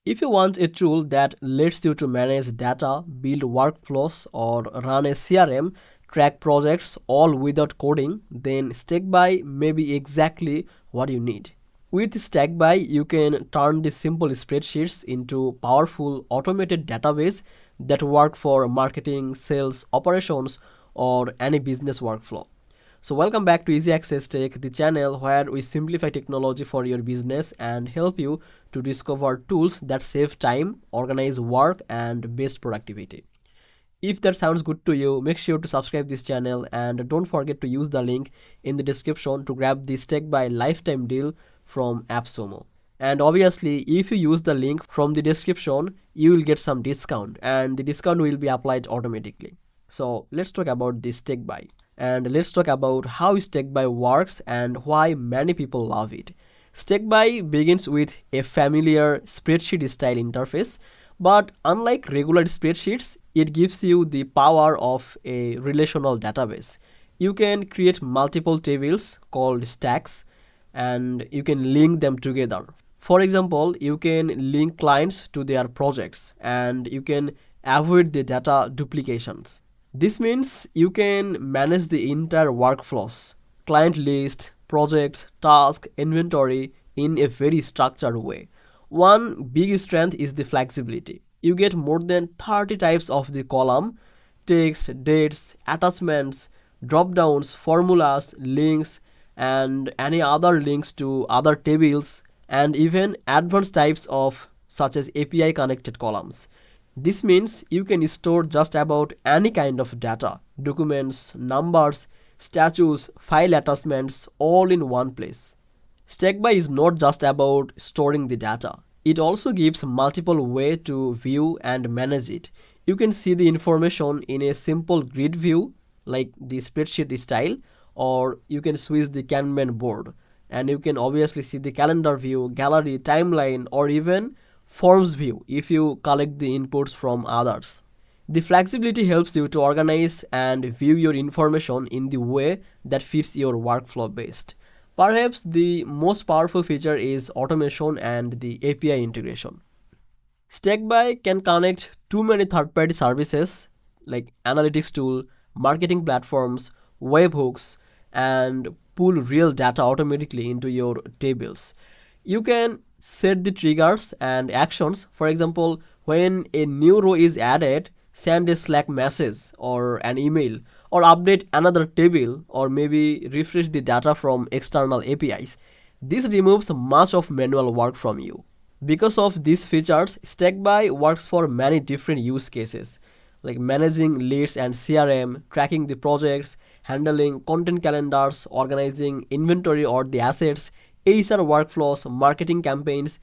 If you want a tool that lets you to manage data, build workflows, or run a CRM, track projects all without coding, then Stackby may be exactly what you need. With Stackby, you can turn the simple spreadsheets into powerful automated database that work for marketing, sales, operations, or any business workflow. So welcome back to Easy Access Tech, the channel where we simplify technology for your business and help you to discover tools that save time, organize work, and boost productivity. If that sounds good to you, make sure to subscribe this channel and don't forget to use the link in the description to grab the Stack by lifetime deal from AppSumo. And obviously, if you use the link from the description, you will get some discount and the discount will be applied automatically. So let's talk about this Stackby and let's talk about how Stackby works and why many people love it. Stackby begins with a familiar spreadsheet style interface, but unlike regular spreadsheets, it gives you the power of a relational database. You can create multiple tables called stacks and you can link them together. For example, you can link clients to their projects and you can avoid the data duplications. This means you can manage the entire workflows, client list, projects, task, inventory in a very structured way. One big strength is the flexibility. You get more than 30 types of the column, text, dates, attachments, drop downs, formulas, links, and any other links to other tables, and even advanced types of such as API connected columns. This means you can store just about any kind of data, documents, numbers, statues, file attachments all in one place. Stackby is not just about storing the data. It also gives multiple ways to view and manage it. You can see the information in a simple grid view like the spreadsheet style, or you can switch the Kanban board and you can obviously see the calendar view, gallery, timeline, or even forms view if you collect the inputs from others. The flexibility helps you to organize and view your information in the way that fits your workflow best. Perhaps the most powerful feature is automation and the API integration. Stackby can connect too many third-party services like analytics tool, marketing platforms, webhooks, and pull real data automatically into your tables. You can set the triggers and actions. For example, when a new row is added, send a Slack message or an email or update another table or maybe refresh the data from external APIs. This removes much of manual work from you. Because of these features, Stackby works for many different use cases like managing leads and CRM, tracking the projects, handling content calendars, organizing inventory or the assets, HR workflows, marketing campaigns,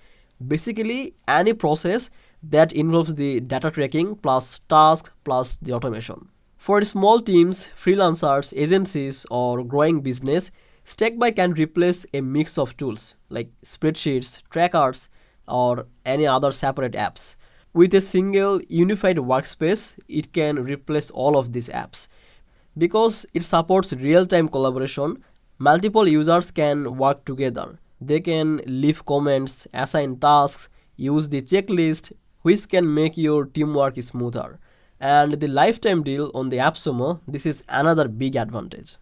basically any process that involves the data tracking plus tasks plus the automation. For small teams, freelancers, agencies, or growing business, Stackby can replace a mix of tools like spreadsheets, trackers, or any other separate apps. With a single unified workspace, it can replace all of these apps. Because it supports real-time collaboration, multiple users can work together. They can leave comments, assign tasks, use the checklist, which can make your teamwork smoother. And the lifetime deal on the AppSumo, this is another big advantage.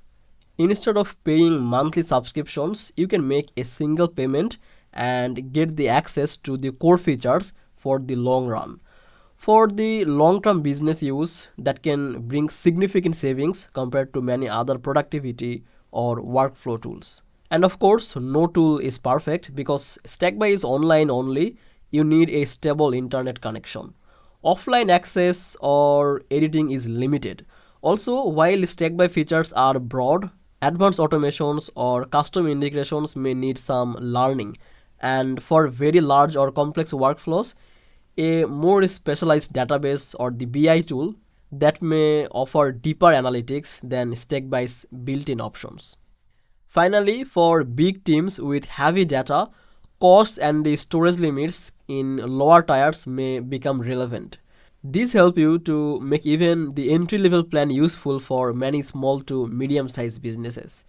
Instead of paying monthly subscriptions, you can make a single payment and get the access to the core features for the long run. For the long-term business use, that can bring significant savings compared to many other productivity or workflow tools. And of course, no tool is perfect because Stackby is online only. You need a stable internet connection. Offline access or editing is limited. Also, while Stackby features are broad, advanced automations or custom integrations may need some learning. And for very large or complex workflows, a more specialized database or the BI tool that may offer deeper analytics than Stackby's built-in options. Finally, for big teams with heavy data, costs and the storage limits in lower tiers may become relevant. These help you to make even the entry-level plan useful for many small to medium-sized businesses.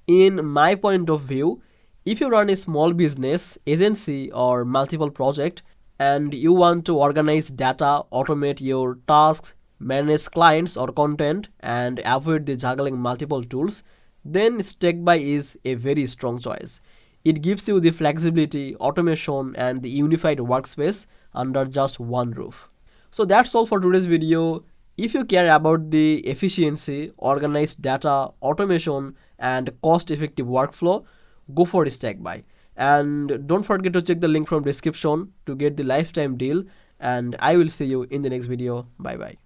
In my point of view, if you run a small business, agency or multiple project and you want to organize data, automate your tasks, manage clients or content, and avoid the juggling multiple tools, then Stackby is a very strong choice. It gives you the flexibility, automation, and the unified workspace under just one roof. So that's all for today's video. If you care about the efficiency, organized data, automation, and cost-effective workflow, go for Stackby. And don't forget to check the link from description to get the lifetime deal. And I will see you in the next video. Bye bye.